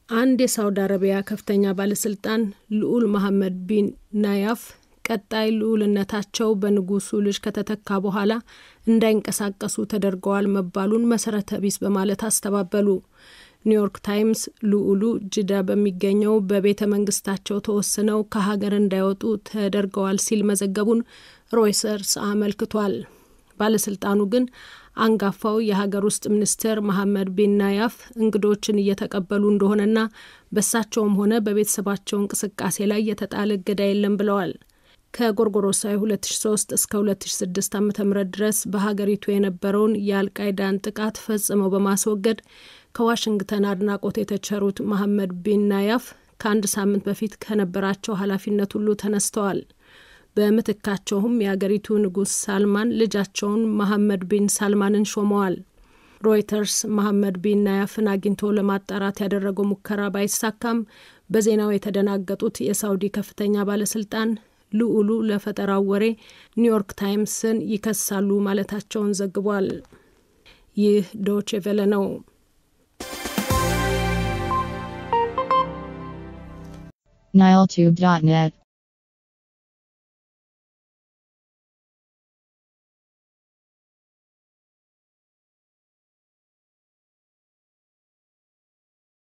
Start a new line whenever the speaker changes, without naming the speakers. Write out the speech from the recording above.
አንድ የሳውዲ አረቢያ ከፍተኛ ባለስልጣን ልዑል መሐመድ ቢን ናያፍ ቀጣይ ልዑልነታቸው በንጉሱ ልጅ ከተተካ በኋላ እንዳይንቀሳቀሱ ተደርገዋል መባሉን መሰረተ ቢስ በማለት አስተባበሉ። ኒውዮርክ ታይምስ ልዑሉ ጅዳ በሚገኘው በቤተ መንግስታቸው ተወስነው ከሀገር እንዳይወጡ ተደርገዋል ሲል መዘገቡን ሮይተርስ አመልክቷል። ባለስልጣኑ ግን አንጋፋው የሀገር ውስጥ ሚኒስትር መሐመድ ቢን ናያፍ እንግዶችን እየተቀበሉ እንደሆነና በሳቸውም ሆነ በቤተሰባቸው እንቅስቃሴ ላይ የተጣለ እገዳ የለም ብለዋል። ከጎርጎሮሳዊ 2003 እስከ 2006 ዓ.ም ድረስ በሀገሪቱ የነበረውን የአልቃይዳን ጥቃት ፈጽመው በማስወገድ ከዋሽንግተን አድናቆት የተቸሩት መሐመድ ቢን ናያፍ ከአንድ ሳምንት በፊት ከነበራቸው ኃላፊነት ሁሉ ተነስተዋል። በመተካቸውም የሀገሪቱ ንጉስ ሳልማን ልጃቸውን መሐመድ ቢን ሳልማንን ሾመዋል። ሮይተርስ መሐመድ ቢን ናያፍን አግኝቶ ለማጣራት ያደረገው ሙከራ ባይሳካም በዜናው የተደናገጡት የሳውዲ ከፍተኛ ባለስልጣን ልዑሉ ለፈጠራው ወሬ ኒውዮርክ ታይምስን ይከሳሉ ማለታቸውን ዘግቧል። ይህ ዶቼ ቬለ ነው።
niletube.net